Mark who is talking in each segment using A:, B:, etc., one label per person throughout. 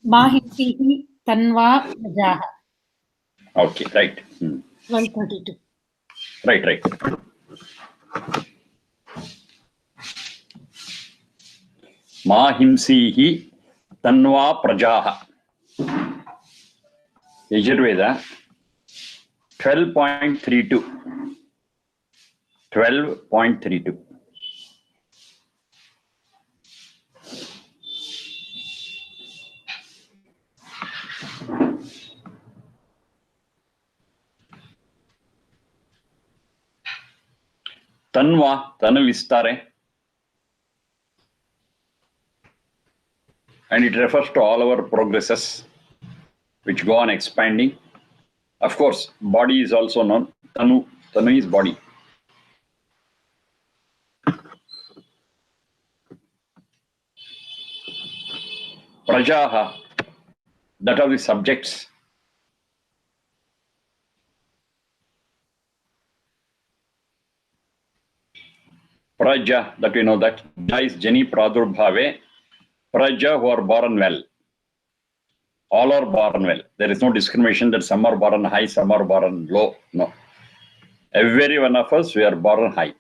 A: Mahitihi Tanva Prajaha.
B: Okay, right.
A: 1232.
B: Right. Mahimsihi Tanva Prajaha. Yajurveda 12.32. 12.32. Tanva, Tanu Vistare. And it refers to all our progresses which go on expanding. Of course, body is also known. Tanu is body. Prajaha, that are the subjects. Praja, that we know that. Ja is Jani Pradurbhave. Praja who are born well. All are born well. There is no discrimination that some are born high, some are born low. No. Every one of us, we are born high.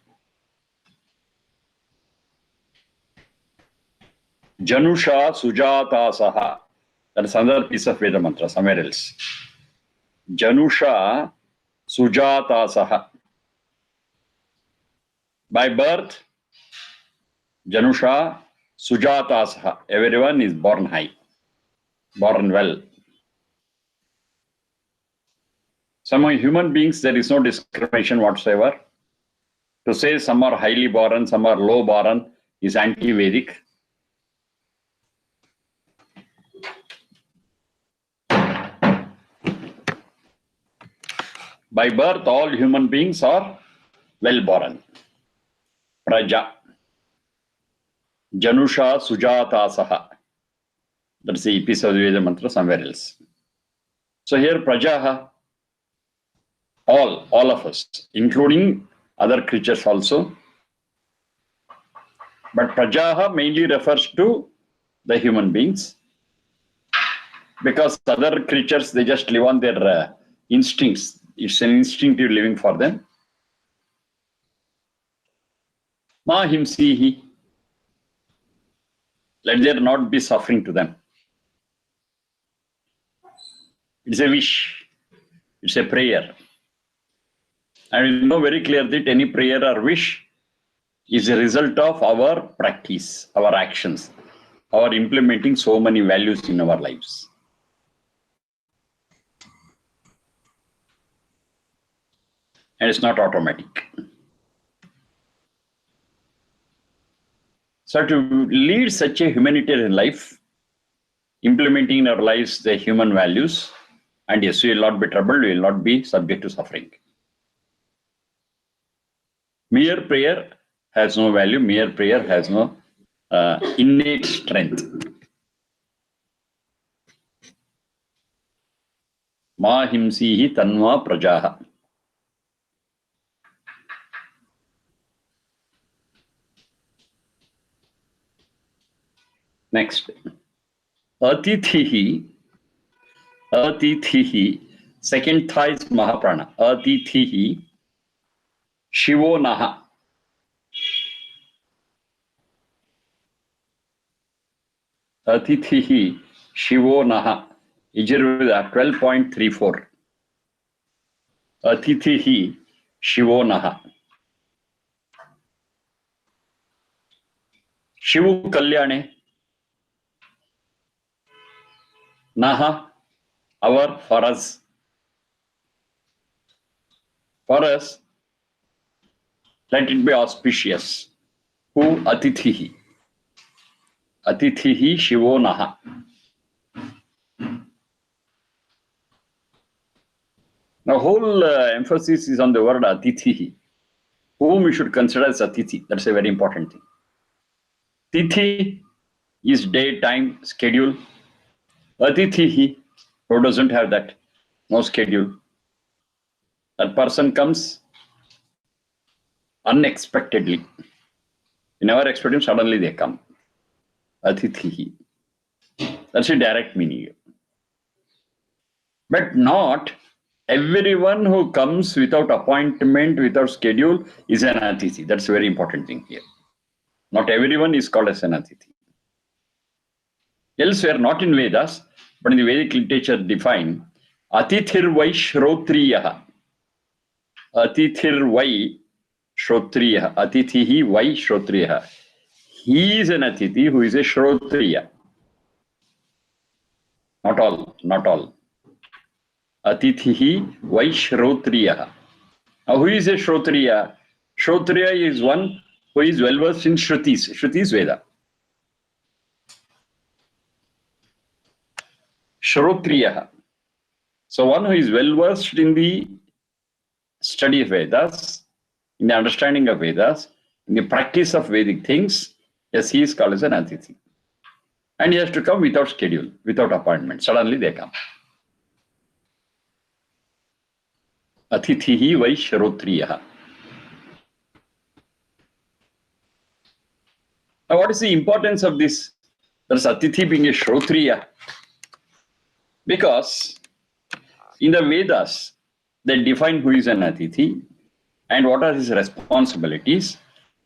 B: Janusha Sujata Saha. That is another piece of Veda mantra somewhere else. Janusha Sujata Saha. By birth, Janusha Sujata Saha. Everyone is born high, born well. Some human beings, there is no discrimination whatsoever. To say some are highly born, some are low born is anti-Vedic. By birth, all human beings are well born. Praja. Janusha Sujata Saha. That's the piece of the Veda mantra somewhere else. So here Prajaha, all of us, including other creatures also. But Prajaha mainly refers to the human beings, because other creatures, they just live on their instincts. It's an instinctive living for them. Mahimsihi. Let there not be suffering to them. It's a wish. It's a prayer. And we know very clearly that any prayer or wish is a result of our practice, our actions, our implementing so many values in our lives. And it's not automatic. So to lead such a humanitarian life, implementing in our lives the human values, and yes, we will not be troubled, we will not be subject to suffering. Mere prayer has no value, mere prayer has no innate strength. Mahimsihi Tanva Prajaha. Next. Atithihi. Second tha is Mahaprana. Atithihi Shivo Naha. Atithihi Shivo Naha. Yajurveda 12.34. Atithihi Shivo Naha. Shivu Kalyane. Naha, our, for us. For us, let it be auspicious. Who? Atithihi. Atithihi Shivo Naha. Now, whole emphasis is on the word Atithihi, whom we should consider as Atithi. That's a very important thing. Tithi is day, time, schedule. Atithihi, who doesn't have that? No schedule. That person comes unexpectedly. You never expect him, suddenly they come. Atithihi. That's a direct meaning. But not everyone who comes without appointment, without schedule, is an atithi. That's a very important thing here. Not everyone is called as an atithi. Elsewhere, not in Vedas, but in the Vedic literature defined, atithir vai shrotriyaha. Atithir vai shrotriyaha. Atithihi vai shrotriyaha. He is an atithi who is a shrotriya. Not all, not all. Atithihi vai shrotriyaha. Now, who is a shrotriya? Shrotriya is one who is well versed in Shrutis. Shrutis Veda. Shrotriya. So one who is well versed in the study of Vedas, in the understanding of Vedas, in the practice of Vedic things, yes, he is called as an atithi. And he has to come without schedule, without appointment. Suddenly they come. Atithihi vai shrotriyaha. Now, what is the importance of this? There's atithi being a shrotriya. Because in the Vedas, they define who is an atithi and what are his responsibilities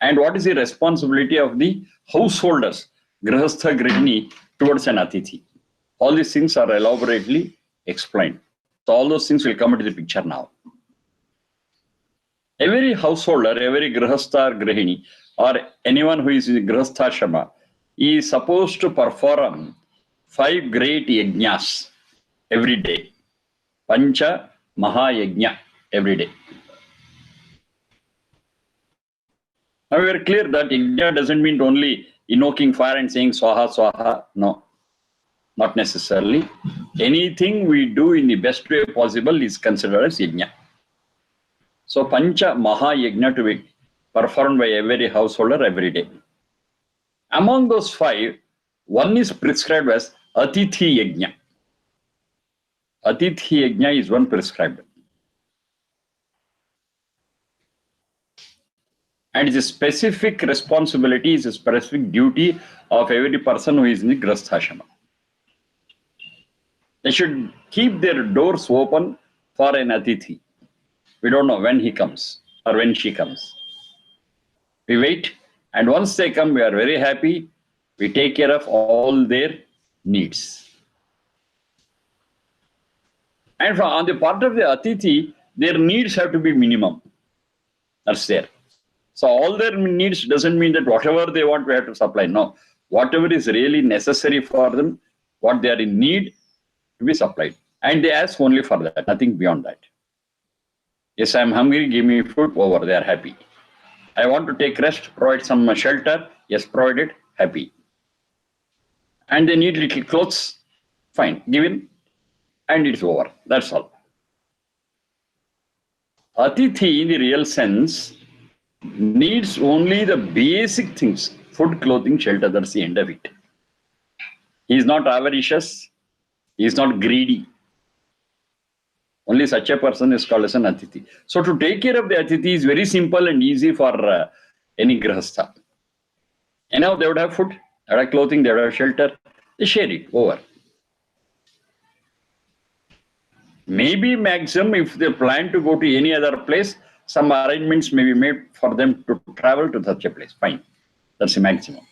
B: and what is the responsibility of the householders, grihastha grihini, towards an atithi. All these things are elaborately explained. So all those things will come into the picture now. Every householder, every grihastha or grihini, or anyone who is in grihastha ashrama, is supposed to perform 5 great yajnas every day. Pancha Mahayajna every day. Now we are clear that yajna doesn't mean only invoking fire and saying swaha, swaha. No, not necessarily. Anything we do in the best way possible is considered as yajna. So Pancha Mahayajna to be performed by every householder every day. Among those 5, one is prescribed as Atithi Yajna. Atithi Yajna is one prescribed. And it's a specific responsibility, it's a specific duty of every person who is in the Grasthashrama. They should keep their doors open for an Atithi. We don't know when he comes or when she comes. We wait, and once they come, we are very happy. We take care of all their needs. And on the part of the Atithi, their needs have to be minimum. That's there. So all their needs doesn't mean that whatever they want, we have to supply. No. Whatever is really necessary for them, what they are in need, to be supplied. And they ask only for that, nothing beyond that. Yes, I'm hungry, give me food, over, they are happy. I want to take rest, provide some shelter, yes, provide it, happy. And they need little clothes, fine, given, and it's over. That's all. Atithi, in the real sense, needs only the basic things, food, clothing, shelter, that's the end of it. He is not avaricious, he is not greedy. Only such a person is called as an Atithi. So to take care of the Atithi is very simple and easy for any Grihastha. And now they would have food, they would have clothing, they would have shelter, they share it, over. Maybe maximum, if they plan to go to any other place, some arrangements may be made for them to travel to such a place. Fine. That's the maximum.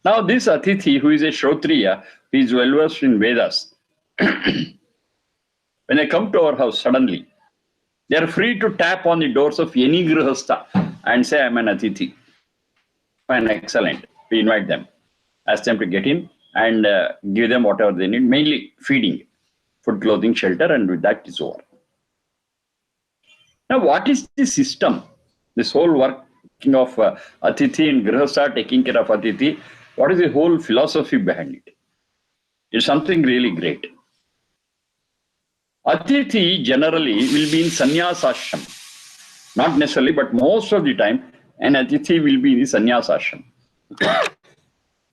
B: Now this Atithi, who is a Shrotriya, who is well versed in Vedas, when they come to our house suddenly, they are free to tap on the doors of any Grihastha and say, I'm an Atithi. Fine, excellent. We invite them, ask them to get in and give them whatever they need, mainly feeding, food, clothing, shelter, and with that is over. Now, what is the system? This whole working of Atithi and Grihastha, taking care of Atithi, what is the whole philosophy behind it? It's something really great. Atithi generally will be in sannyasa ashram. Not necessarily, but most of the time, an Atithi will be in the sannyasa ashram.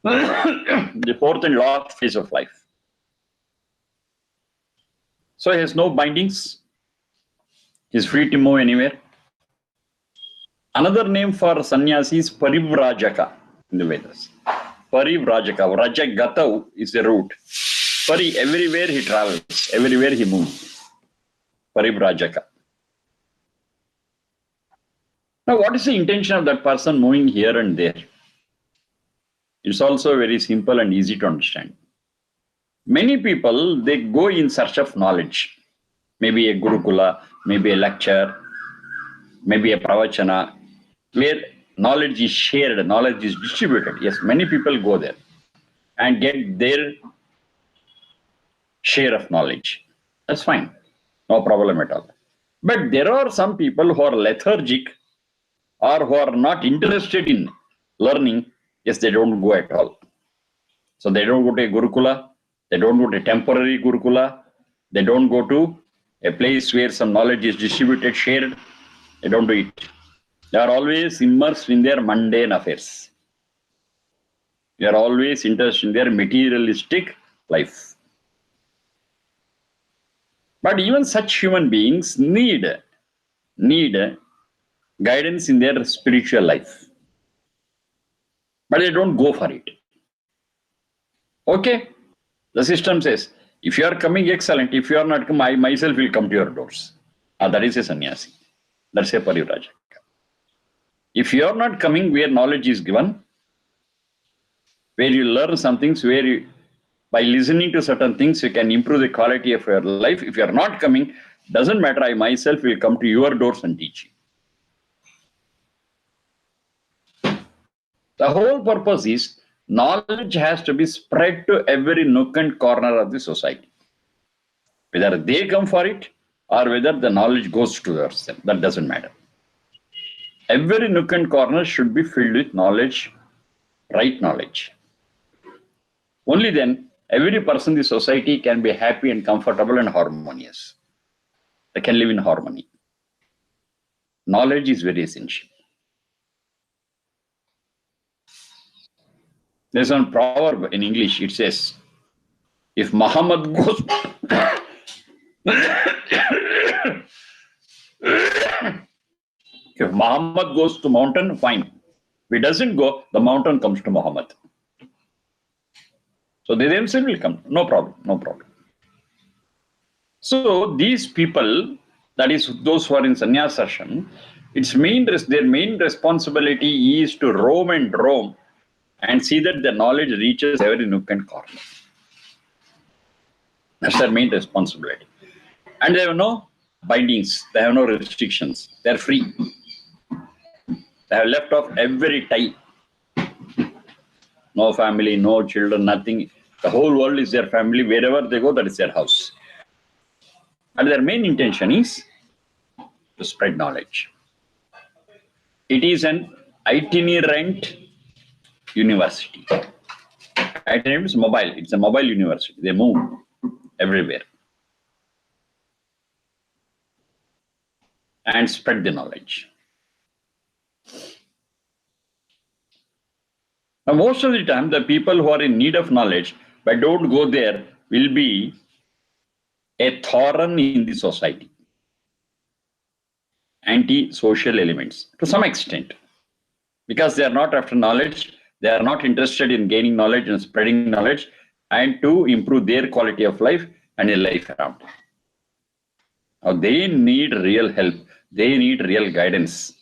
B: The 4th and last phase of life. So he has no bindings. He is free to move anywhere. Another name for sannyasi is parivrajaka in the Vedas. Parivrajaka. Vrajagata is the root. Pari, everywhere he travels, everywhere he moves. Parivrajaka. Now, what is the intention of that person moving here and there? It's also very simple and easy to understand. Many people, they go in search of knowledge. Maybe a Gurukula, maybe a lecture, maybe a pravachana, where knowledge is shared, knowledge is distributed. Yes, many people go there and get their share of knowledge. That's fine. No problem at all. But there are some people who are lethargic or who are not interested in learning. Yes, they don't go at all. So they don't go to a Gurukula, they don't go to a temporary Gurukula, they don't go to a place where some knowledge is distributed, shared. They don't do it. They are always immersed in their mundane affairs. They are always interested in their materialistic life. But even such human beings need guidance in their spiritual life. But they don't go for it. Okay, the system says, if you are coming, excellent. If you are not coming, I myself will come to your doors. That is a sannyasi. That's a parivrajaka. If you are not coming where knowledge is given, where you learn some things, where you, by listening to certain things, you can improve the quality of your life. If you are not coming, doesn't matter. I myself will come to your doors and teach you. The whole purpose is knowledge has to be spread to every nook and corner of the society. Whether they come for it or whether the knowledge goes towards them, that doesn't matter. Every nook and corner should be filled with knowledge, right knowledge. Only then every person in the society can be happy and comfortable and harmonious. They can live in harmony. Knowledge is very essential. There's one proverb in English, it says, if Muhammad goes if Muhammad goes to mountain, fine. If he doesn't go, the mountain comes to Muhammad. So they themselves will come. No problem, no problem. So these people, that is those who are in sannyas ashram, their main responsibility is to roam and see that the knowledge reaches every nook and corner. That's their main responsibility. And they have no bindings, they have no restrictions, they are free. They have left off every tie. No family, no children, nothing. The whole world is their family. Wherever they go, that is their house. And their main intention is to spread knowledge. It is an itinerant university. Itinerant is mobile. It's a mobile university. They move everywhere and spread the knowledge. Now, most of the time, the people who are in need of knowledge but don't go there will be a thorn in the society. Anti-social elements to some extent. Because they are not after knowledge, they are not interested in gaining knowledge and spreading knowledge and to improve their quality of life and their life around. Now, they need real help. They need real guidance.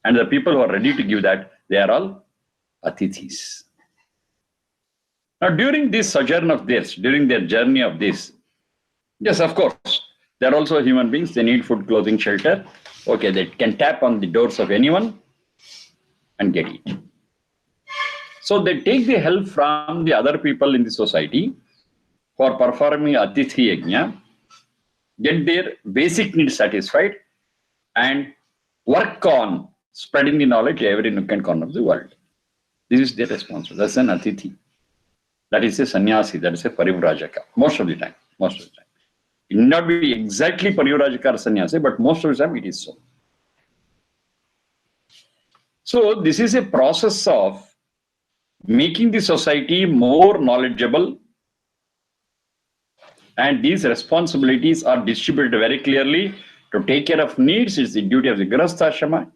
B: And the people who are ready to give that, they are all atithis. Now, during this sojourn of theirs, during their journey of this, yes, of course, they are also human beings. They need food, clothing, shelter. Okay, they can tap on the doors of anyone and get it. So they take the help from the other people in the society for performing atithi yajna, get their basic needs satisfied, and work on spreading the knowledge to every nook and corner of the world. This is their responsibility. That's an atithi. That is a sannyasi. That is a parivrajaka. Most of the time. Most of the time. It may not be exactly parivrajaka or sannyasi, but most of the time it is so. So this is a process of making the society more knowledgeable, and these responsibilities are distributed very clearly. To take care of needs is the duty of the grihastha ashrama,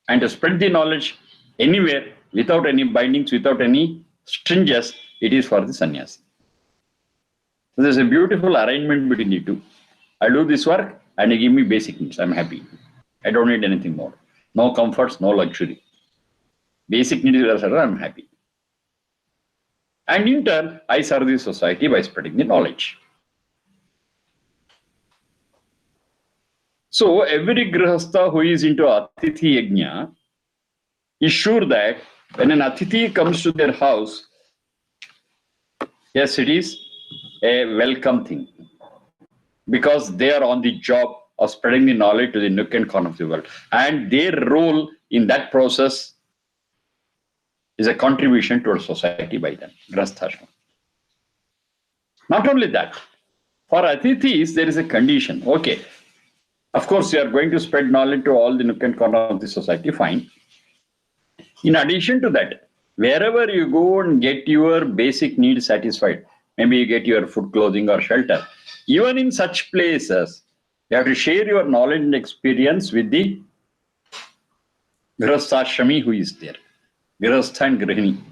B: and to spread the knowledge anywhere without any bindings, without any strings, it is for the sannyasi. So there's a beautiful arrangement between the two. I do this work and you give me basic needs. I'm happy. I don't need anything more. No comforts, no luxury. Basic needs are settled, I'm happy. And in turn, I serve the society by spreading the knowledge. So every grihastha who is into Atithi Yajna is sure that when an Atithi comes to their house, yes, it is a welcome thing, because they are on the job of spreading the knowledge to the nook and corner of the world. And their role in that process is a contribution towards society by them, grihasthashrama. Not only that, for Atithis, there is a condition. Okay, of course, you are going to spread knowledge to all the nook and corner of the society, fine. In addition to that, wherever you go and get your basic needs satisfied, maybe you get your food, clothing, or shelter, even in such places, you have to share your knowledge and experience with the grihasthashrami who is there. Grihastha and Grihini.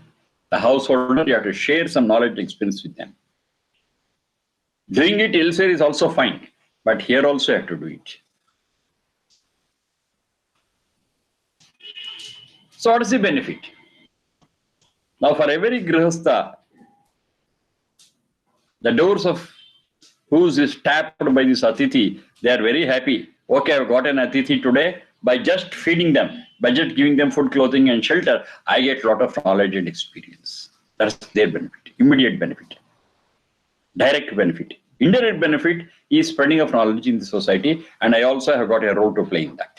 B: The householder, you have to share some knowledge and experience with them. Doing it elsewhere is also fine, but here also you have to do it. So what is the benefit? Now for every grihastha, the doors of whose is tapped by this Atithi, they are very happy. Okay, I've got an Atithi today. By just feeding them, by just giving them food, clothing, and shelter, I get a lot of knowledge and experience. That's their benefit, immediate benefit, direct benefit. Indirect benefit is spreading of knowledge in the society, and I also have got a role to play in that.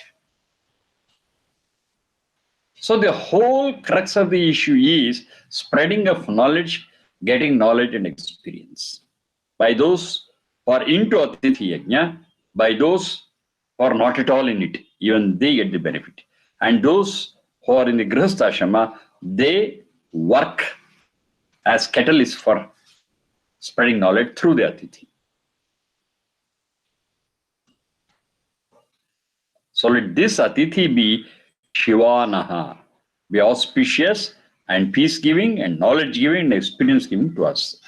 B: So the whole crux of the issue is spreading of knowledge, getting knowledge and experience. By those who are into Atithi Yajna, by those who are not at all in it, even they get the benefit. And those who are in the grihasthashrama, they work as catalysts for spreading knowledge through the Atithi. So let this Atithi be Shivanaha, be auspicious and peace-giving and knowledge-giving and experience-giving to us.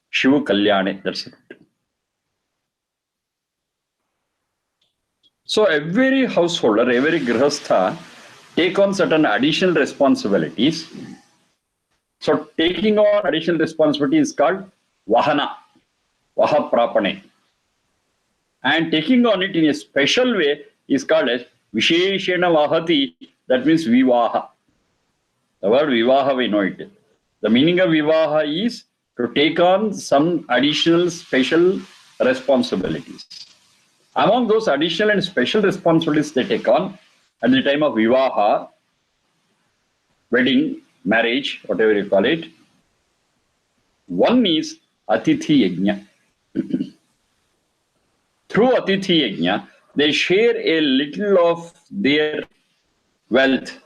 B: Shiva Kalyane, that's it. So every householder, every grihastha take on certain additional responsibilities. So taking on additional responsibility is called Vahana, Vaha Prapane. And taking on it in a special way is called as Visheshena Vahati, that means Vivaha. The word Vivaha, we know it. The meaning of Vivaha is to take on some additional special responsibilities. Among those additional and special responsibilities they take on at the time of Vivaha, wedding, marriage, whatever you call it, one is Atithi Yajna. Through Atithi Yajna, they share a little of their wealth,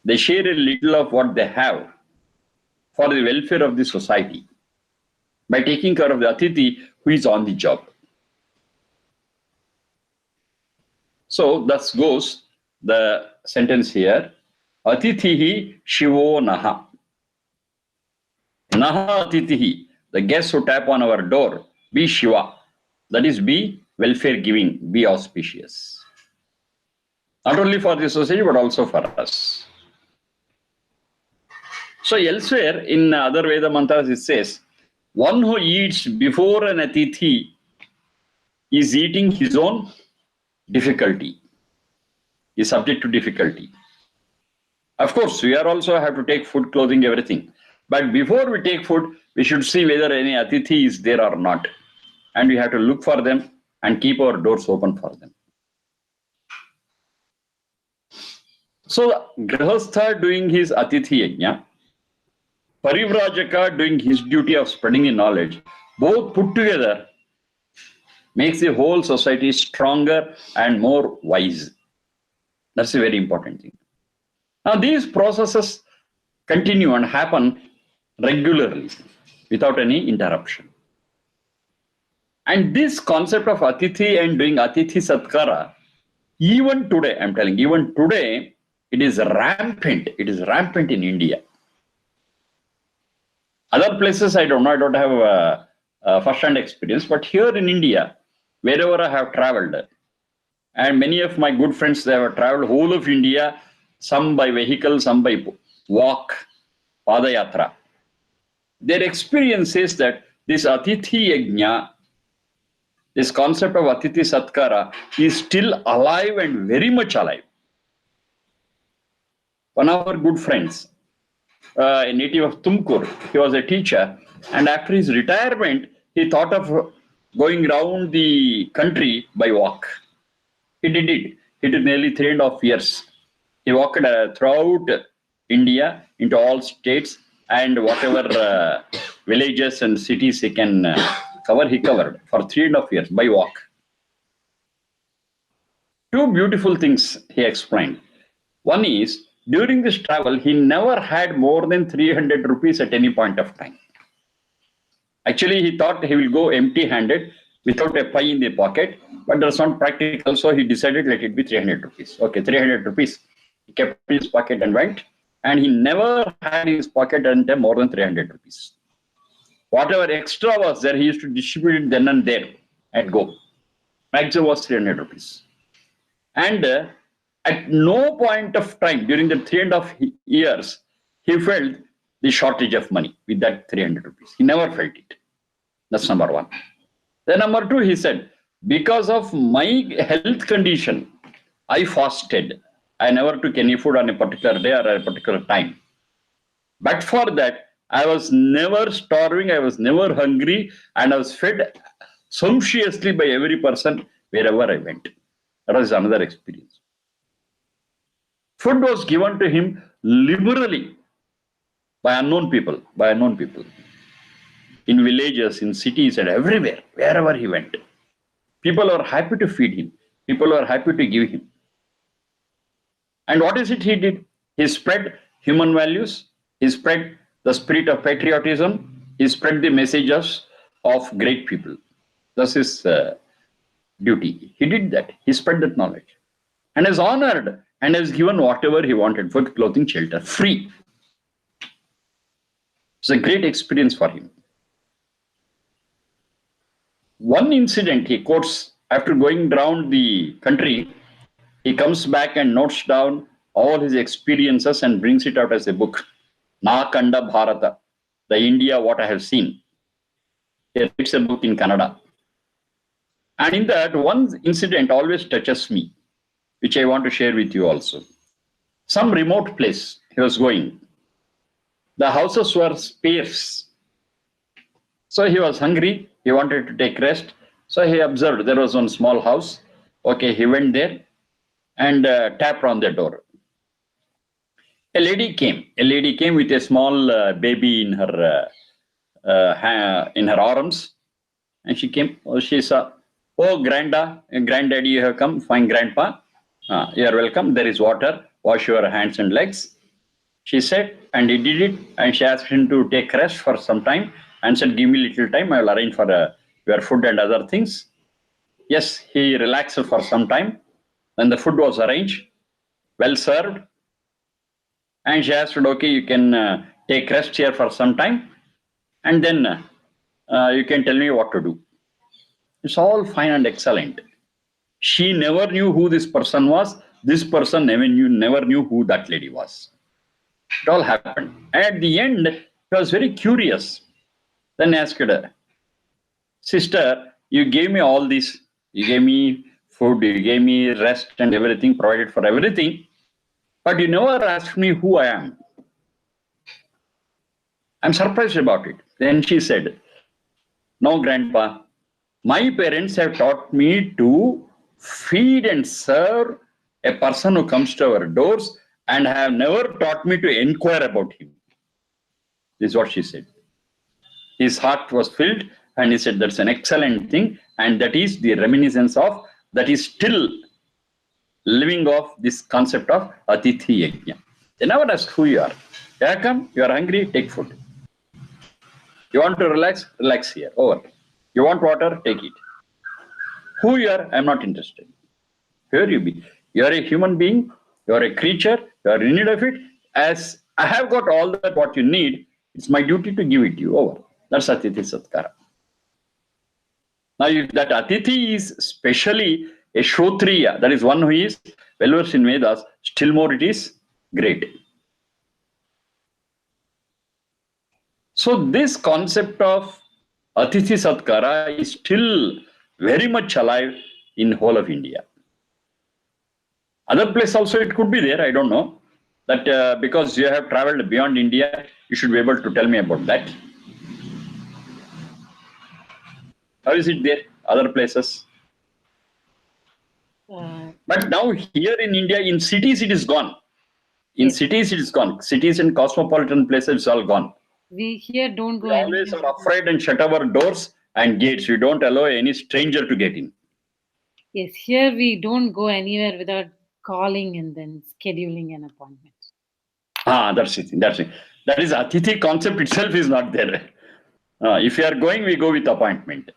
B: they share a little of what they have for the welfare of the society by taking care of the Atithi who is on the job. So thus goes the sentence here, Atithihi Shivo Naha. Naha Atithihi, the guests who tap on our door, be Shiva. That is, be welfare giving, be auspicious. Not only for the society, but also for us. So elsewhere in other Veda mantras it says, one who eats before an Atithi is eating his own difficulty, is subject to difficulty. Of course, we are also have to take food, clothing, everything. But before we take food, we should see whether any Atithi is there or not. And we have to look for them and keep our doors open for them. So, Grihastha doing his Atithi Yajna, Parivrajaka doing his duty of spreading the knowledge, both put together makes the whole society stronger and more wise. That's a very important thing. Now, these processes continue and happen regularly without any interruption. And this concept of Atithi and doing Atithi Satkara, even today, I'm telling you, even today, It is rampant. It is rampant in India. Other places, I don't know. I don't have first-hand experience. But here in India, wherever I have traveled, and many of my good friends, they have traveled whole of India, some by vehicle, some by walk, padayatra. Their experience is that this Atithi Yajna, this concept of Atithi Satkara, is still alive and very much alive. One of our good friends, a native of Tumkur, he was a teacher, and after his retirement, he thought of going around the country by walk. He did it. He did nearly 3.5 years. He walked throughout India into all states, and whatever villages and cities he can cover, he covered for 3.5 years by walk. Two beautiful things he explained. One is, during this travel, he never had more than 300 rupees at any point of time. Actually, he thought he will go empty-handed without a pie in the pocket, but that's not practical, so he decided let it be 300 rupees. Okay, 300 rupees. He kept his pocket and went, and he never had in his pocket and more than 300 rupees. Whatever extra was there, he used to distribute it then and there and go. Maximum was 300 rupees. And at no point of time during the 3.5 years, he felt the shortage of money with that 300 rupees. He never felt it. That's number one. Then number two, he said, because of my health condition, I fasted. I never took any food on a particular day or a particular time. But for that, I was never starving, I was never hungry, and I was fed sumptuously by every person wherever I went. That was another experience. Food was given to him liberally by unknown people, in villages, in cities, and everywhere, wherever he went. People are happy to feed him. People are happy to give him. And what is it he did? He spread human values. He spread the spirit of patriotism. He spread the messages of great people. That's his duty. He did that. He spread that knowledge. And is honored and has given whatever he wanted: food, clothing, shelter, free. It's a great experience for him. One incident he quotes after going around the country. He comes back and notes down all his experiences and brings it out as a book. Na Kanda Bharata, the India what I have seen. He writes a book in Kannada. And in that, one incident always touches me, which I want to share with you also. Some remote place he was going. The houses were sparse. So he was hungry. He wanted to take rest. So he observed there was one small house. Okay, he went there and tapped on the door. A lady came with a small baby in her arms, and she came. She saw, "Oh, granddaddy, you have come. Fine, grandpa. You are welcome. There is water. Wash your hands and legs." She said, and he did it. And she asked him to take rest for some time, and said, "Give me little time. I will arrange for your food and other things." Yes, he relaxed for some time. Then the food was arranged, well served. And she asked, "Okay, you can take rest here for some time, and then you can tell me what to do." It's all fine and excellent. She never knew who this person was. This person never knew who that lady was. It all happened. And at the end, he was very curious. Then asked her, "Sister, you gave me all this. You gave me food, you gave me rest and everything, provided for everything. But you never asked me who I am. I'm surprised about it." Then she said, "No, grandpa, my parents have taught me to feed and serve a person who comes to our doors and have never taught me to inquire about him." This is what she said. His heart was filled and he said, "That's an excellent thing." And that is the reminiscence of, that is still living off this concept of Atithi Yajna. They never ask who you are. Here come, you are hungry, take food. You want to relax, relax here, over. You want water, take it. Who you are, I'm not interested. Here you be. You are a human being, you are a creature, you are in need of it, as I have got all that what you need, it's my duty to give it to you over. That's Atithi Satkara. Now, if that Atithi is specially a Shrotriya, that is one who is well versed in Vedas, still more it is great. So this concept of Atithi Satkara is still very much alive in whole of India. Other place also it could be there, I don't know. That because you have traveled beyond India, you should be able to tell me about that. How is it there? Other places? But now here in India, in cities it is gone. In cities it is gone. Cities and cosmopolitan places it's all gone.
A: We here don't go
B: We always are afraid and shut our doors and gates. We don't allow any stranger to get in.
A: Yes, here we don't go anywhere without calling and then scheduling an appointment.
B: That's it. That's it. That is Atithi concept itself is not there. If you are going, we go with appointment.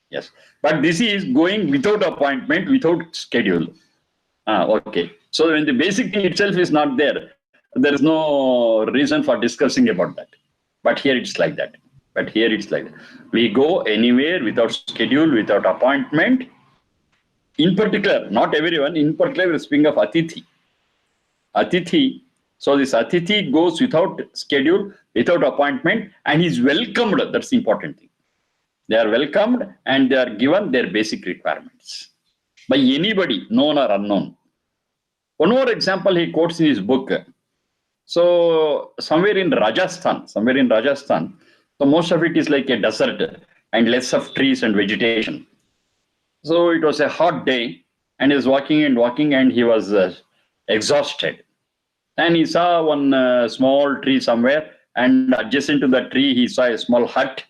B: Yes. But this is going without appointment, without schedule. Okay. So when the basic thing itself is not there, there is no reason for discussing about that. But here it's like that. We go anywhere without schedule, without appointment. In particular, not everyone, in particular, we're speaking of Atithi. Atithi. So this Atithi goes without schedule, without appointment, and he's welcomed. That's the important thing. They are welcomed and they are given their basic requirements by anybody, known or unknown. One more example he quotes in his book. So somewhere in Rajasthan, so most of it is like a desert and less of trees and vegetation. So it was a hot day and he was walking and he was exhausted. And he saw one small tree somewhere, and adjacent to the tree he saw a small hut.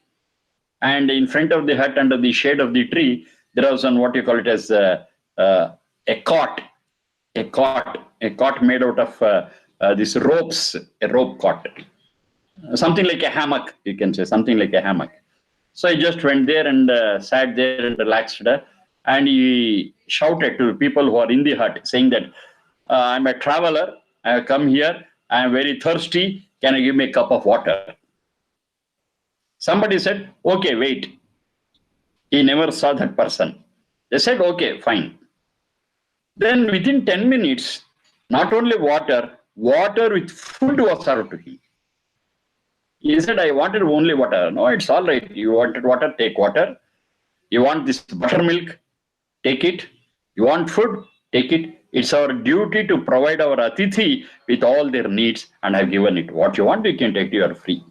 B: And in front of the hut, under the shade of the tree, there was one, what you call it as a cot made out of these ropes, a rope cot. Something like a hammock, you can say, something like a hammock. So he just went there and sat there and relaxed. And he shouted to people who are in the hut, saying that, I'm a traveler, I have come here, I am very thirsty, can you give me a cup of water? Somebody said, okay, wait. He never saw that person. They said, okay, fine. Then within 10 minutes, not only water with food was served to him. He said, I wanted only water. No, it's all right. You wanted water, take water. You want this buttermilk, take it. You want food, take it. It's our duty to provide our Atithi with all their needs, and I've given it. What you want, you can take, you are free.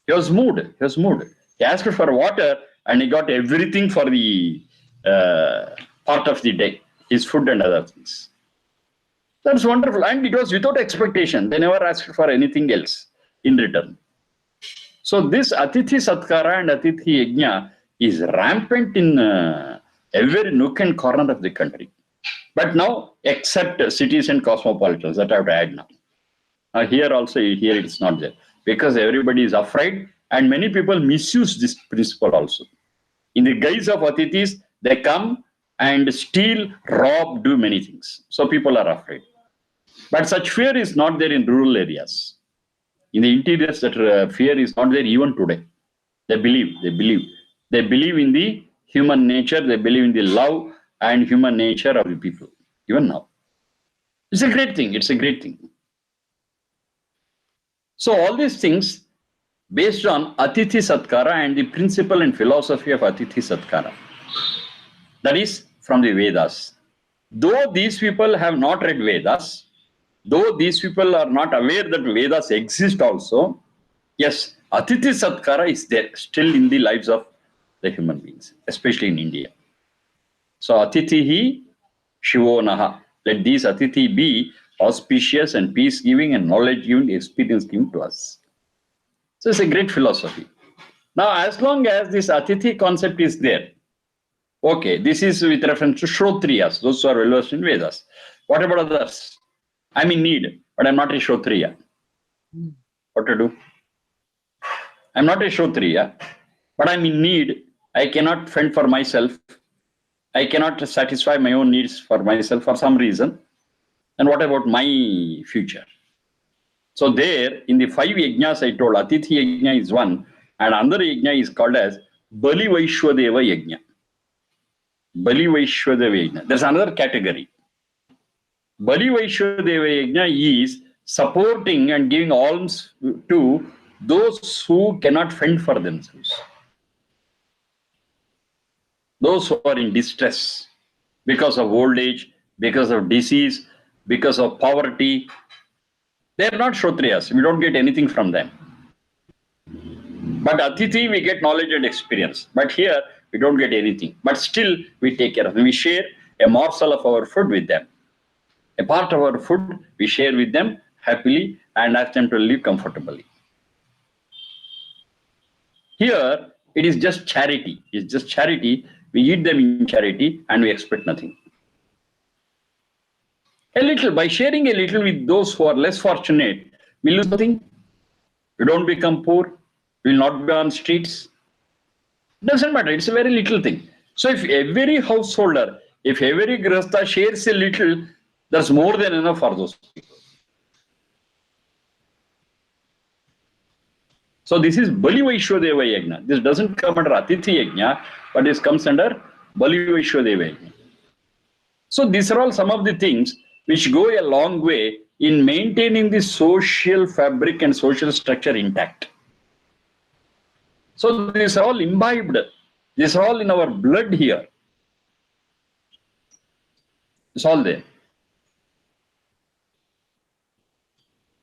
B: He was moved. He asked for water and he got everything for the part of the day, his food and other things. That's wonderful. And it was without expectation. They never asked for anything else in return. So this Atithi Satkara and Atithi Yajna is rampant in every nook and corner of the country. But now, except cities and cosmopolitans, that I have to add now. Here it's not there. Because everybody is afraid, and many people misuse this principle also. In the guise of Atithis, they come and steal, rob, do many things. So people are afraid. But such fear is not there in rural areas. In the interiors, that fear is not there even today. They believe in the human nature, they believe in the love and human nature of the people, even now. It's a great thing. So all these things based on Atithi Satkara and the principle and philosophy of Atithi Satkara. That is from the Vedas. Though these people have not read Vedas, though these people are not aware that Vedas exist also, yes, Atithi Satkara is there still in the lives of the human beings, especially in India. So Atithihi Shivo Naha. Let these Atithi be auspicious and peace-giving and knowledge-giving, experience-giving to us. So it's a great philosophy. Now, as long as this Atithi concept is there, okay, this is with reference to Shrotriyas, those who are well-versed in Vedas. What about others? I'm in need, but I'm not a Shrotriya. What to do? I'm not a Shrotriya, but I'm in need. I cannot fend for myself. I cannot satisfy my own needs for myself for some reason. And what about my future? So there, in the 5 yajnas I told, Atithi yajna is one, and another yajna is called as Bali Vaishwadeva yajna. Bali Vaishwadeva yajna. There's another category. Bali Vaishwadeva yajna is supporting and giving alms to those who cannot fend for themselves. Those who are in distress because of old age, because of disease, because of poverty. They are not Shrotriyas. We don't get anything from them. But Atithi, we get knowledge and experience. But here, we don't get anything. But still, we take care of them. We share a morsel of our food with them. A part of our food, we share with them happily and ask them to live comfortably. Here, it is just charity. It's just charity. We eat them in charity and we expect nothing. A little, by sharing a little with those who are less fortunate, we lose nothing. We don't become poor. We will not be on streets. Doesn't matter. It's a very little thing. So if every householder, if every grahastha shares a little, that's more than enough for those people. So this is Bali Vaishwadeva Yajna. This doesn't come under Atithi Yajna, but this comes under Bali Vaishwadeva Yajna. So these are all some of the things which go a long way in maintaining the social fabric and social structure intact. So these are all imbibed. These are all in our blood here. It's all there.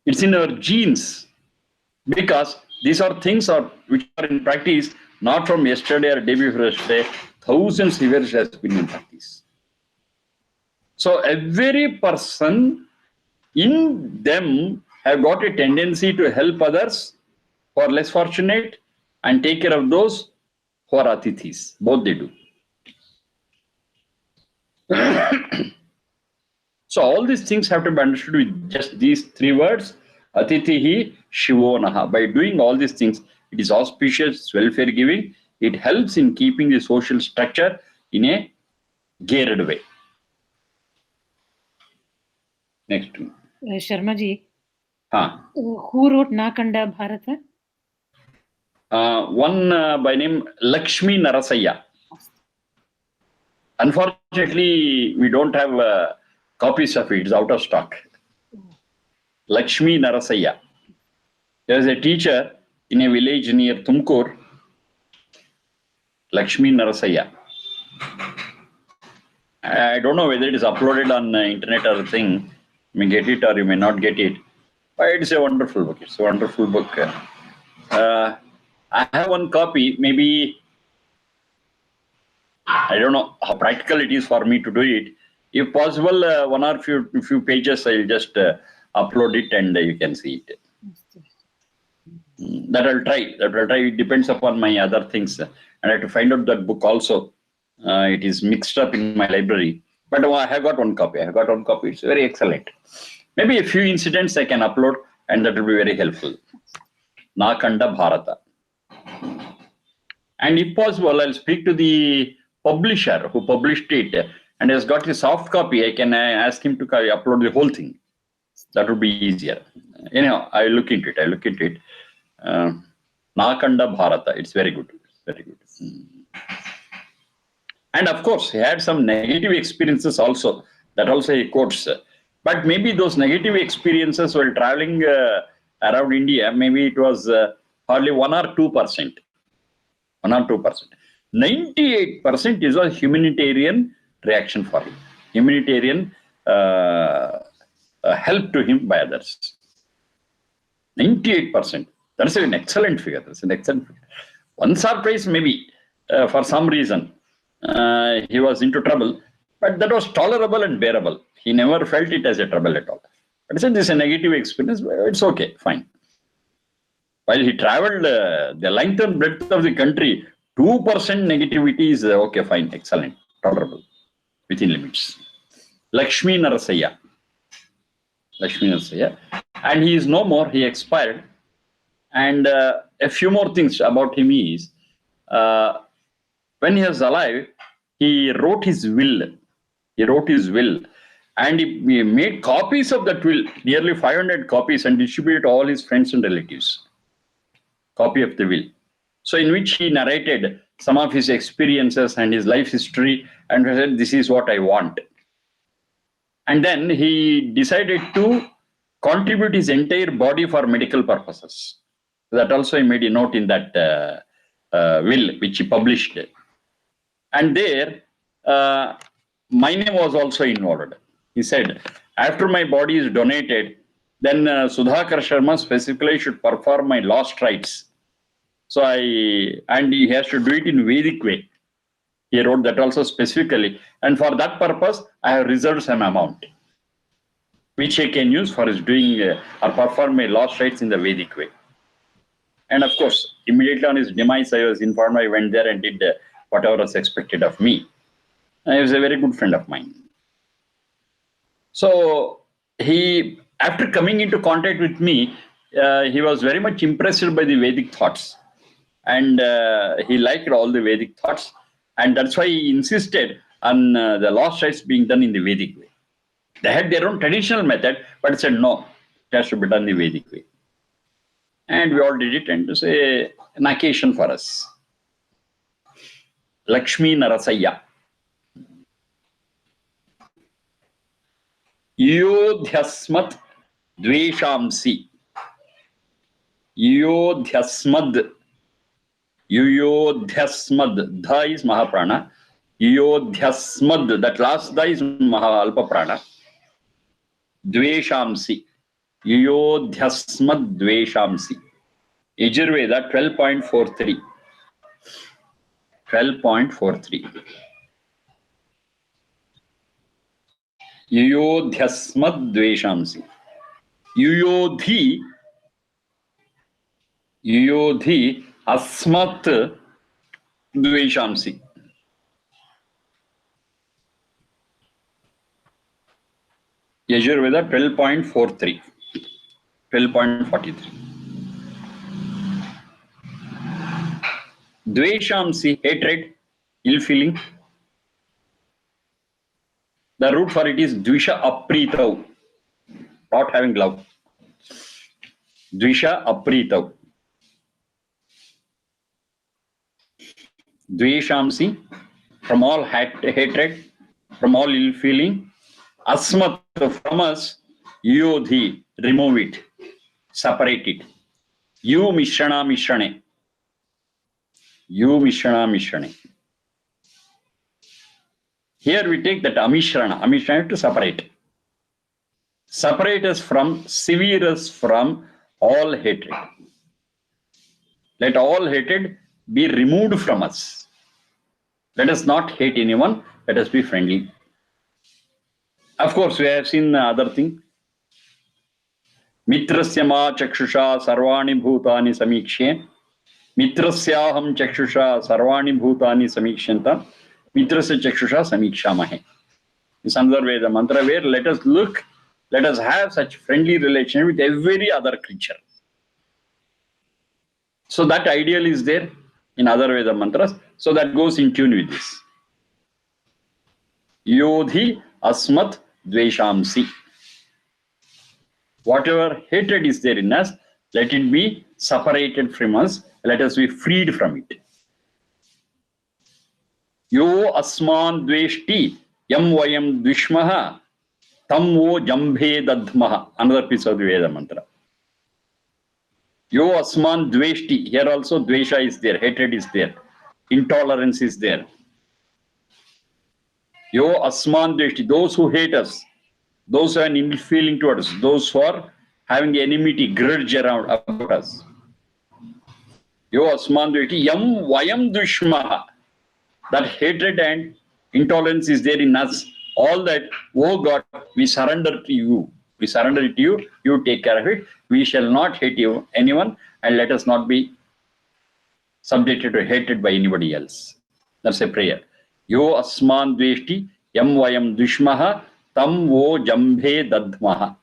B: It's in our genes. Because these are things which are in practice not from yesterday or day before yesterday. Thousands of years has been in practice. So every person in them have got a tendency to help others who are less fortunate and take care of those who are atithis. Both they do. So all these things have to be understood with just these 3 words. Atitihi Shivonaha. By doing all these things, it is auspicious, welfare giving. It helps in keeping the social structure in a geared way. Next.
A: Sharma ji, who wrote Nakanda Bharata?
B: One by name Lakshmi Narasaya. Unfortunately, we don't have copies of it. It's out of stock. Lakshmi Narasaya. There is a teacher in a village near Tumkur. Lakshmi Narasaya. I don't know whether it is uploaded on internet or thing. You may get it or you may not get it. But it's a wonderful book. It's a wonderful book. I have one copy. Maybe I don't know how practical it is for me to do it. If possible, one or few pages, I'll just upload it and you can see it. That I'll try. It depends upon my other things. And I have to find out that book also. It is mixed up in my library. But I have got one copy. It's very excellent. Maybe a few incidents I can upload and that will be very helpful. Nakanda Bharata. And if possible, I'll speak to the publisher who published it and has got a soft copy. I can ask him to upload the whole thing. That would be easier. Anyhow, I'll look into it. Nakanda Bharata. It's very good. And of course, he had some negative experiences also. That also he quotes. But maybe those negative experiences while traveling around India, maybe it was hardly 1 or 2%. 1 or 2%. 98% is a humanitarian reaction for him. Humanitarian help to him by others. 98%. That's an excellent figure. Once or twice, maybe, for some reason, he was into trouble, but that was tolerable and bearable. He never felt it as a trouble at all. But since this is a negative experience, it's okay, fine. While he traveled the length and breadth of the country, 2% negativity is okay, fine, excellent, tolerable, within limits. Lakshmi Narasaya. And he is no more, he expired. And a few more things about him is, when he was alive, he wrote his will. And he made copies of that will, nearly 500 copies, and distributed to all his friends and relatives. Copy of the will. So in which he narrated some of his experiences and his life history and said, this is what I want. And then he decided to contribute his entire body for medical purposes. That also he made a note in that will, which he published. And there, my name was also involved. He said, after my body is donated, then Sudhakara Sharma specifically should perform my last rites. So and he has to do it in Vedic way. He wrote that also specifically. And for that purpose, I have reserved some amount, which I can use for his doing or perform my last rites in the Vedic way. And of course, immediately on his demise, I was informed. I went there and did whatever was expected of me. He was a very good friend of mine. So he, after coming into contact with me, he was very much impressed by the Vedic thoughts. And he liked all the Vedic thoughts. And that's why he insisted on the last rites being done in the Vedic way. They had their own traditional method, but said no, it has to be done the Vedic way. And we all did it, and it was an occasion for us. Lakshmi Narasaya. Yodhyasmat dveshamsi. Yodhyasmad. Yuyodhyasmad. Dha is Mahaprana. Yuyodhyasmad. That last dha is Alpa Prana. Dveshamsi. Yuyodhyasmad dveshamsi. Yajurveda 12.43. 12.43. Yuyodhyasmad dveshamsi. Yuyodhi. Yuyodhi asmat dveshamsi. Yajurveda 12.43. 12.43. Dveshamsi, hatred, ill feeling. The root for it is dvisha apritav, not having love. Dvisha apritav. Dveshamsi, from all hatred, from all ill feeling. Asmat, from us. Yodhi, remove it, separate it. You mishrana mishrane. You mishrana mishrane. Here we take that amishrana. Amishrana to separate. Separate us from, sever us from all hatred. Let all hatred be removed from us. Let us not hate anyone. Let us be friendly. Of course, we have seen the other thing. Mitrasya ma chakshusha sarvani bhutani samikshe. Mitrasyaham chakshusha sarvani bhutani samikshanta. Mitrasya chakshusha samikshamahe. It's another Veda mantra where let us look, let us have such friendly relation with every other creature. So that ideal is there in other Veda mantras. So that goes in tune with this. Yodhi asmat dveshamsi. Whatever hatred is there in us, let it be separated from us. Let us be freed from it. Yo asman dveshti yam vayam dvishmaha tam vo jambhe dadmaha. Another piece of the Veda mantra. Yo asman dveshti. Here also dvesha is there. Hatred is there. Intolerance is there. Yo asman dveshti. Those who hate us. Those who have an ill feeling towards us, those who are having enmity, grudge around about us. Yo asman dveshti yam vayam dushmaha. That hatred and intolerance is there in us. All that, oh God, we surrender to you. We surrender it to you. You take care of it. We shall not hate you, anyone, and let us not be subjected to hatred by anybody else. That's a prayer. Yo asman dveshti yam vayam dushmaha tam vo jambhe dadmaha.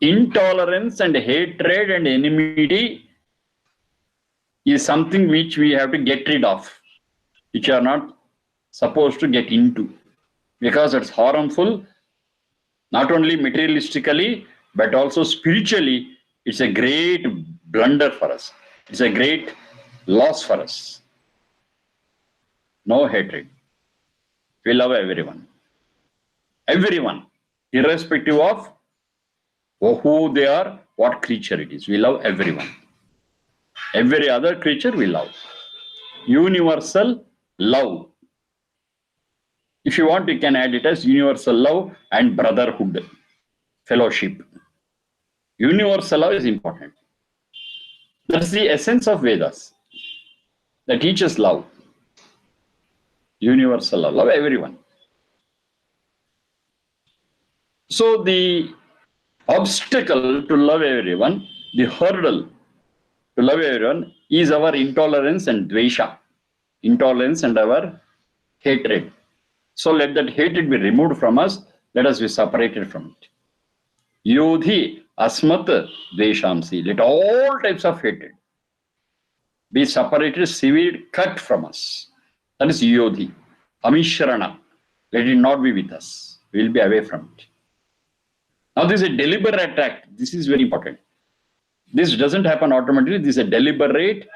B: Intolerance and hatred and enmity is something which we have to get rid of, which are not supposed to get into, because it's harmful not only materialistically but also spiritually. It's a great blunder for us. It's a great loss for us. No hatred. We love everyone. Everyone, irrespective of who they are, what creature it is. We love everyone. Every other creature we love. Universal love. If you want, you can add it as universal love and brotherhood, fellowship. Universal love is important. That's the essence of Vedas. That teaches love. Universal love. Love everyone. So the obstacle to love everyone, the hurdle to love everyone is our intolerance and dvesha. Intolerance and our hatred. So let that hatred be removed from us. Let us be separated from it. Yodhi asmat dveshamsi. Let all types of hatred be separated, severed, cut from us. That is yodhi. Amishrana. Let it not be with us. We will be away from it. Now this is a deliberate attack. This is very important. This doesn't happen automatically. This is a deliberate,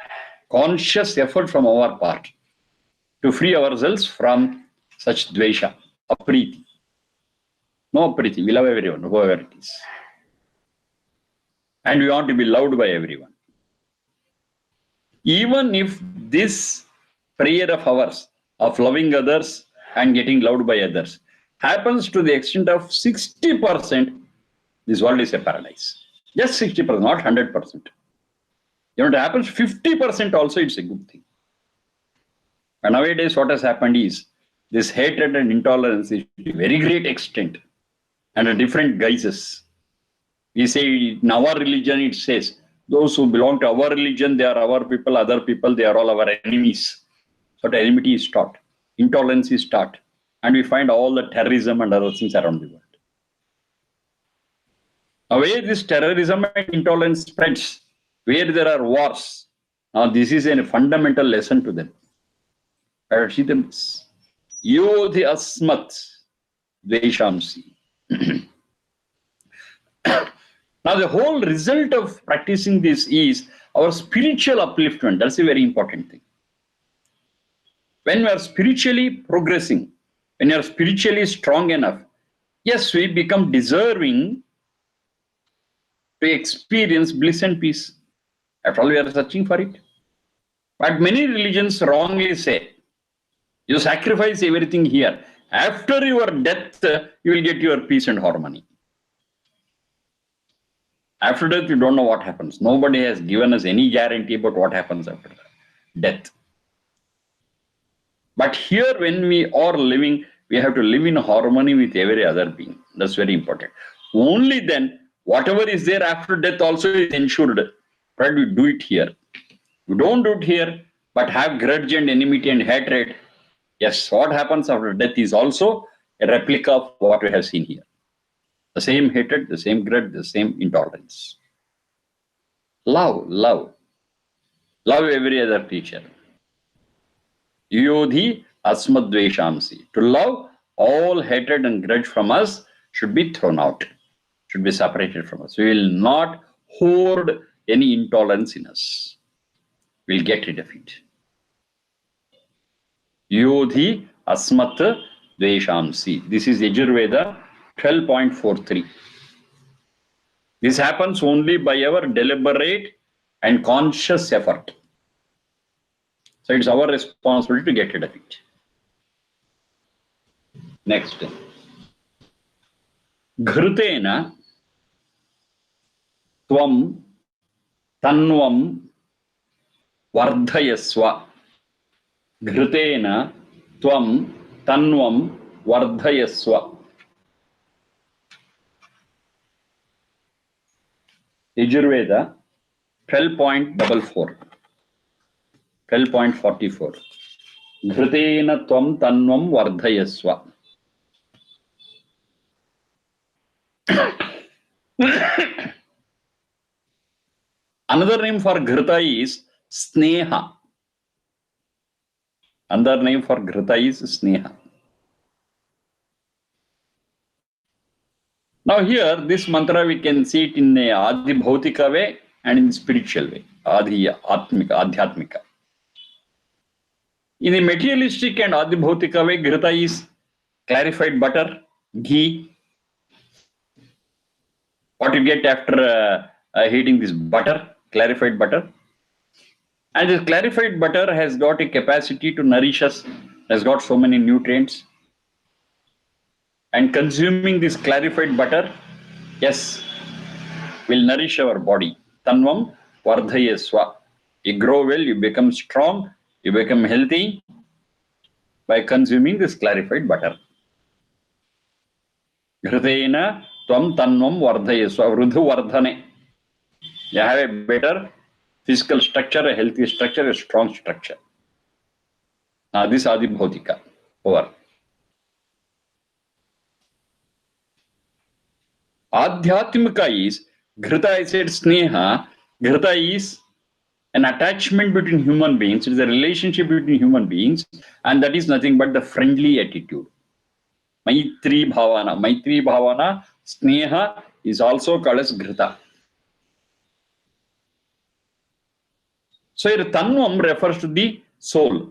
B: conscious effort from our part to free ourselves from such dvesha, apriti. No apriti. We love everyone, whoever it is. And we want to be loved by everyone. Even if this prayer of ours of loving others and getting loved by others happens to the extent of 60%, this world is a paradise. Just 60%, not 100%. If it happens 50% also, it's a good thing. And nowadays, what has happened is this hatred and intolerance is to a very great extent and at different guises. We say in our religion, it says, those who belong to our religion, they are our people, other people, they are all our enemies. So the enmity is taught, intolerance is taught, and we find all the terrorism and other things around the world. Where this terrorism and intolerance spreads, where there are wars, now this is a fundamental lesson to them. See them. Yodhi asmat dveshamsi. Now the whole result of practicing this is our spiritual upliftment. That's a very important thing. When we are spiritually progressing, when you are spiritually strong enough, yes, we become deserving to experience bliss and peace. After all, we are searching for it. But many religions wrongly say, you sacrifice everything here. After your death, you will get your peace and harmony. After death, you don't know what happens. Nobody has given us any guarantee about what happens after death. But here, when we are living, we have to live in harmony with every other being. That's very important. Only then, whatever is there after death also is ensured. But we do it here. We don't do it here, but have grudge and enmity and hatred. Yes, what happens after death is also a replica of what we have seen here. The same hatred, the same grudge, the same intolerance. Love, love. Love every other creature. Yodhi asmadveshamsi. To love, all hatred and grudge from us should be thrown out, should be separated from us. We will not hoard any intolerance in us. We'll get rid of it. Yodhi asmat dveshamsi. This is Yajurveda 12.43. This happens only by our deliberate and conscious effort. So it's our responsibility to get rid of it. Next. Ghrutena tvam tanvam vardhayasva. Ghrutena tvam tanvam vardhayasva. Yajurveda 12.44. 12.44. Ghrutena tvam tanvam vardhayasva. Another name for Ghruta is Sneha. Another name for Ghrita is Sneha. Now here, this mantra we can see it in a Adi Bhautika way and in spiritual way. Adi Atmika, Adhyatmika. In the materialistic and Adi Bhautika way, Ghrita is clarified butter, ghee. What you get after heating this butter, clarified butter. And this clarified butter has got a capacity to nourish us, has got so many nutrients. And consuming this clarified butter, yes, will nourish our body. Tanvam vardhayasva. You grow well, you become strong, you become healthy by consuming this clarified butter. Ghritena tvam tanvam vardhayasva. Vrudhu vardhane. You have a better physical structure, a healthy structure, a strong structure. This Adi Bhautika. Over. Adhyatmika is, Ghrita I said Sneha, Ghrita is an attachment between human beings. It is a relationship between human beings, and that is nothing but the friendly attitude. Maitri Bhavana. Maitri Bhavana, Sneha is also called as Ghrita. So here Tanvam refers to the soul.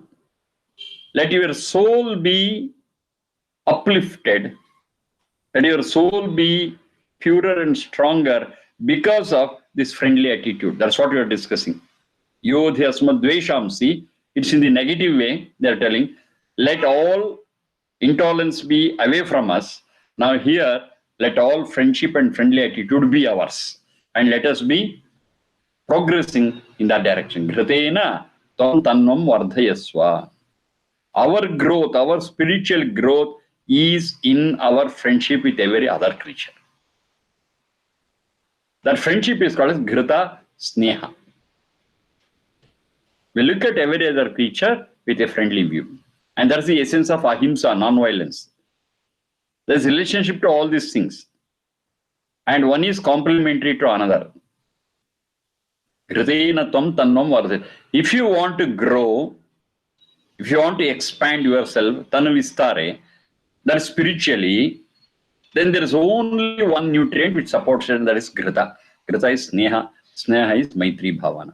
B: Let your soul be uplifted. Let your soul be purer and stronger because of this friendly attitude. That's what we are discussing. Yodhyasma dveshamsi. It's in the negative way. They are telling, let all intolerance be away from us. Now here, let all friendship and friendly attitude be ours. And let us be progressing in that direction. Ghriteena tam tannam vardhayasva. Our growth, our spiritual growth is in our friendship with every other creature. That friendship is called as Ghrita Sneha. We look at every other creature with a friendly view. And that's the essence of ahimsa, non-violence. There's a relationship to all these things. And one is complementary to another. Ghriteena tvam tannam vardhayasva. If you want to grow, if you want to expand yourself, tanavistare, that spiritually, then there is only one nutrient which supports it, and that is Ghrita. Ghrita is Sneha. Sneha is Maitri Bhavana.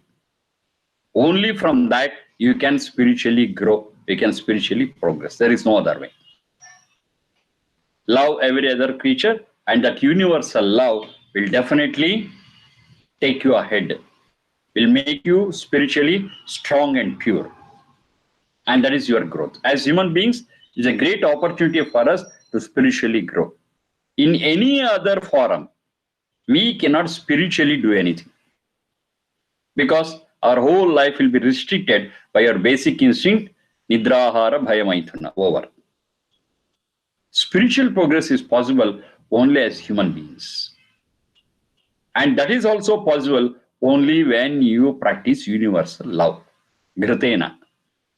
B: Only from that you can spiritually grow. You can spiritually progress. There is no other way. Love every other creature, and that universal love will definitely take you ahead, will make you spiritually strong and pure. And that is your growth. As human beings, it's a great opportunity for us to spiritually grow. In any other forum, we cannot spiritually do anything, because our whole life will be restricted by our basic instinct, nidrahara bhayamaithana, over. Spiritual progress is possible only as human beings. And that is also possible only when you practice universal love. Ghriteena.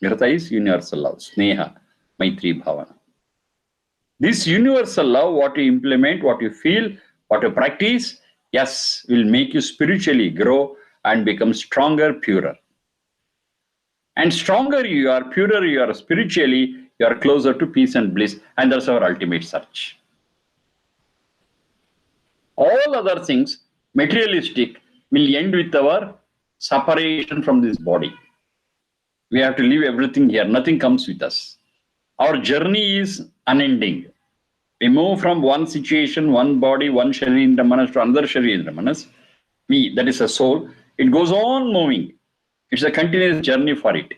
B: Ghrita is universal love. Sneha, Maitri Bhavana. This universal love, what you implement, what you feel, what you practice, yes, will make you spiritually grow and become stronger, purer. And stronger you are, purer you are spiritually, you are closer to peace and bliss. And that's our ultimate search. All other things, materialistic, will end with our separation from this body. We have to leave everything here. Nothing comes with us. Our journey is unending. We move from one situation, one body, one Sharindra Manas to another Sharindra Manas. Me, that is a soul. It goes on moving. It's a continuous journey for it.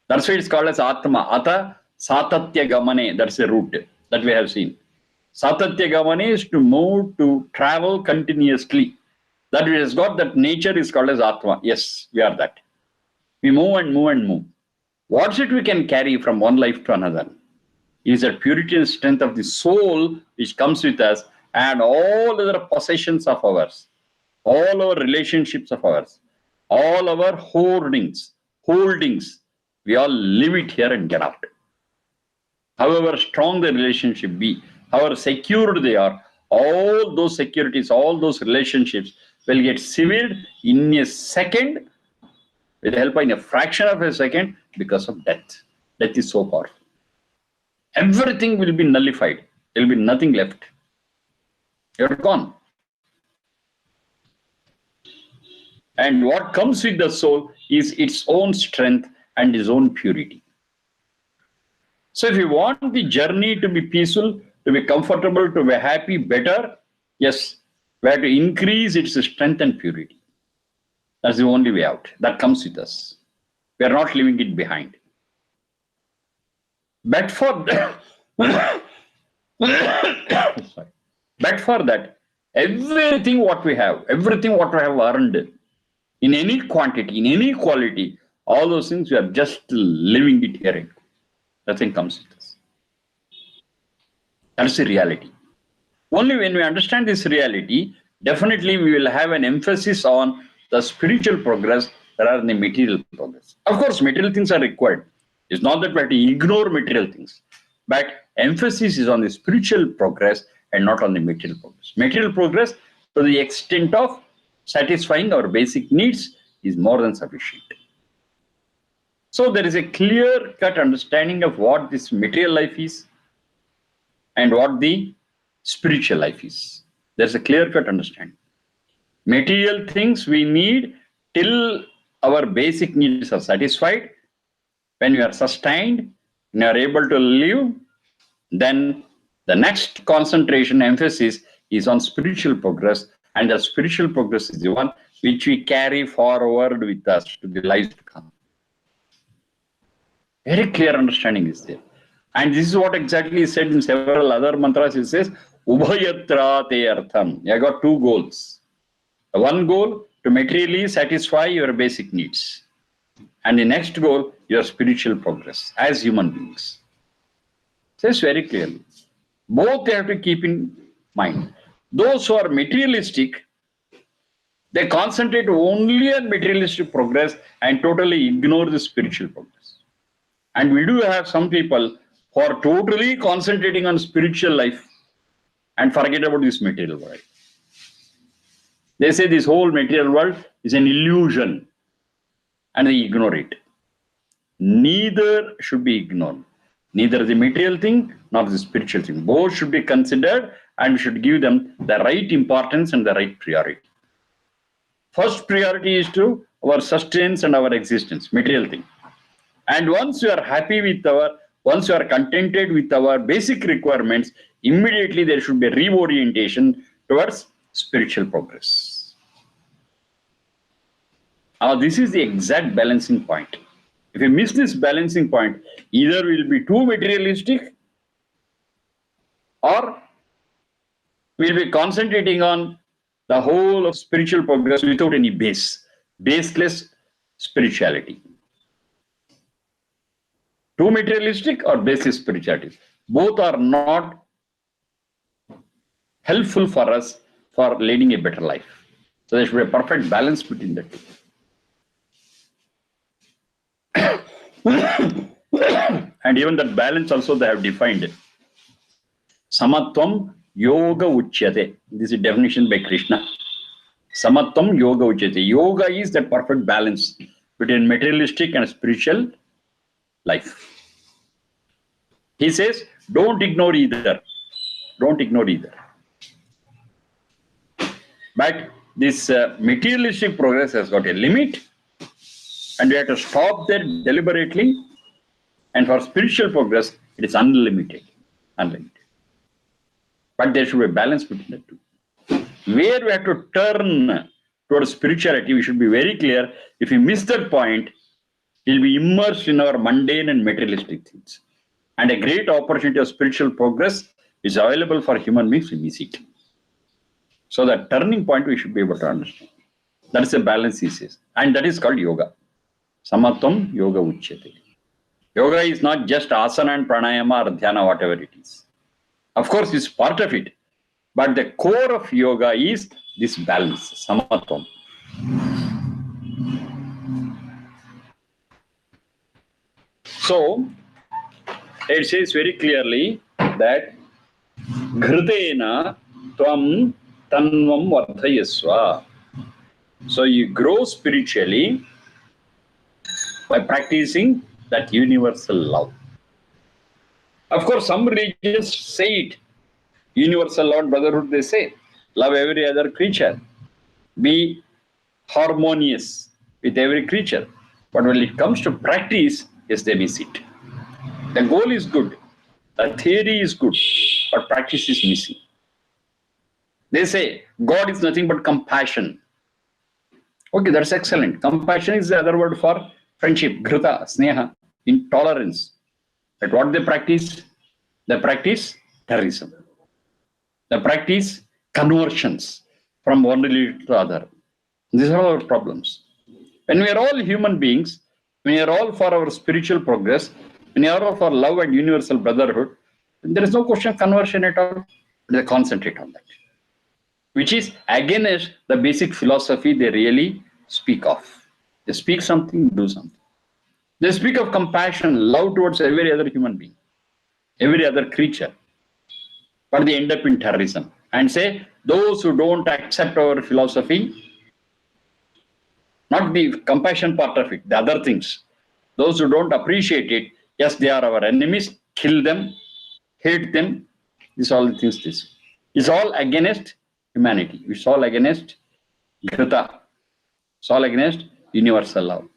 B: That's why it's called as Atma. Ata Satatya Gamane. That's a route that we have seen. Satatya Gamane is to move, to travel continuously. That it has got that nature is called as Atma. Yes, we are that. We move and move and move. What's it we can carry from one life to another? It is that purity and strength of the soul which comes with us, and all other possessions of ours, all our relationships of ours, all our holdings, we all leave it here and get out. However strong the relationship be, however secured they are, all those securities, all those relationships will get severed in a second, with the help in a fraction of a second, because of death. Death is so powerful. Everything will be nullified. There will be nothing left. You're gone. And what comes with the soul is its own strength and its own purity. So if you want the journey to be peaceful, to be comfortable, to be happy, better, yes, we have to increase its strength and purity. That's the only way out. That comes with us. We are not leaving it behind. But for sorry. But for that, everything what we have earned, in any quantity, in any quality, all those things we are just living it here. Nothing comes with us. That's the reality. Only when we understand this reality, definitely we will have an emphasis on the spiritual progress rather than the material progress. Of course, material things are required. It's not that we have to ignore material things, but emphasis is on the spiritual progress and not on the material progress. Material progress, to the extent of satisfying our basic needs, is more than sufficient. So there is a clear-cut understanding of what this material life is and what the spiritual life is. There's a clear-cut understanding. Material things we need till our basic needs are satisfied. When we are sustained, when we are able to live, then the next concentration emphasis is on spiritual progress, and the spiritual progress is the one which we carry forward with us to the lives to come. Very clear understanding is there. And this is what exactly is said in several other mantras. It says, Ubhayatra te artham. You have got two goals. The one goal, to materially satisfy your basic needs. And the next goal, your spiritual progress as human beings. It says very clearly. Both they have to keep in mind. Those who are materialistic, they concentrate only on materialistic progress and totally ignore the spiritual progress. And we do have some people who are totally concentrating on spiritual life and forget about this material world. They say this whole material world is an illusion and they ignore it. Neither should be ignored. Neither the material thing nor the spiritual thing. Both should be considered and we should give them the right importance and the right priority. First priority is to our sustenance and our existence, material thing. And once you are happy with once you are contented with our basic requirements, immediately there should be a reorientation towards spiritual progress. Now, this is the exact balancing point. If you miss this balancing point, either we'll be too materialistic or we'll be concentrating on the whole of spiritual progress without any baseless spirituality. Too materialistic or baseless spirituality. Both are not helpful for us for leading a better life. So there should be a perfect balance between the two. And even that balance also they have defined. Samatvam yoga uchyate. This is a definition by Krishna. Samatvam yoga uchyate. Yoga is the perfect balance between materialistic and spiritual life. He says, don't ignore either. Don't ignore either. But this materialistic progress has got a limit, and we have to stop there deliberately. And for spiritual progress, it is unlimited. Unlimited. But there should be a balance between the two. Where we have to turn towards spirituality, we should be very clear. If we miss that point, we'll be immersed in our mundane and materialistic things. And a great opportunity of spiritual progress is available for human beings, we miss it. So that turning point we should be able to understand. That is a balance, he says. And that is called yoga. Samatvam yoga uchyate. Yoga is not just asana and pranayama or dhyana, whatever it is. Of course, it's part of it. But the core of yoga is this balance, samatvam. So, it says very clearly that Ghrutena tvam tanvam vardhayasva. So you grow spiritually by practicing that universal love. Of course, some religions say it. Universal love and brotherhood, they say. Love every other creature. Be harmonious with every creature. But when it comes to practice, yes, they miss it. The goal is good. The theory is good. But practice is missing. They say God is nothing but compassion. Okay, that's excellent. Compassion is the other word for friendship, ghrita, sneha, intolerance. But what they practice? They practice terrorism. They practice conversions from one religion to the other. These are our problems. When we are all human beings, when we are all for our spiritual progress, when we are all for love and universal brotherhood, then there is no question of conversion at all. They concentrate on that, which is against the basic philosophy they really speak of. They speak something, do something. They speak of compassion, love towards every other human being, every other creature. But they end up in terrorism and say those who don't accept our philosophy, not the compassion part of it, the other things, those who don't appreciate it, yes, they are our enemies, kill them, hate them. These are all the things this. It's all against humanity. It's all against Grita. It's all against universal love.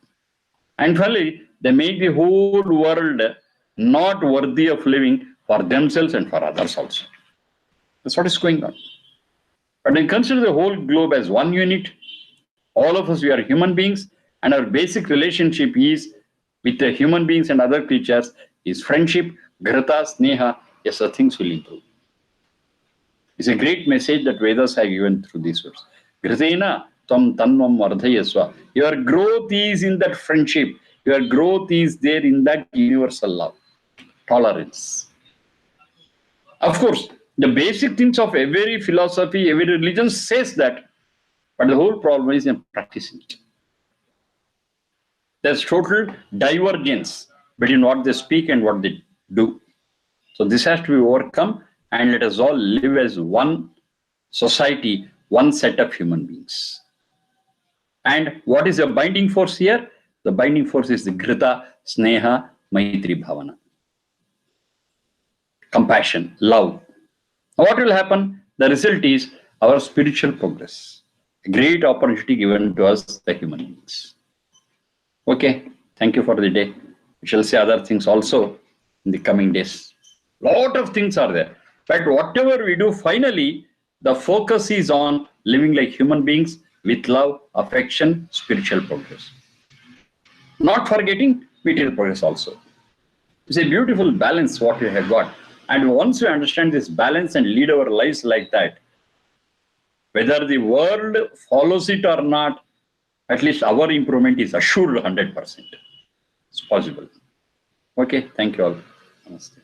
B: And finally, they make the whole world not worthy of living for themselves and for others also. That's what is going on. But when you consider the whole globe as one unit, all of us, we are human beings, and our basic relationship is with the human beings and other creatures is friendship, grata, sneha. Yes, the things will improve. It's a great message that Vedas have given through these words. Gratena tam tanvam vardhayasva. Your growth is in that friendship. Your growth is there in that universal love, tolerance. Of course, the basic things of every philosophy, every religion says that, but the whole problem is in practicing it. There's total divergence between what they speak and what they do. So this has to be overcome, and let us all live as one society, one set of human beings. And what is the binding force here? The binding force is the Grita, Sneha, Maitri Bhavana. Compassion, love. What will happen? The result is our spiritual progress. A great opportunity given to us, the human beings. Okay, thank you for the day. We shall see other things also in the coming days. Lot of things are there. But whatever we do, finally, the focus is on living like human beings with love, affection, spiritual progress. Not forgetting material progress also. It's a beautiful balance what we have got. And once we understand this balance and lead our lives like that, whether the world follows it or not, at least our improvement is assured 100%. It's possible. Okay, thank you all. Namaste.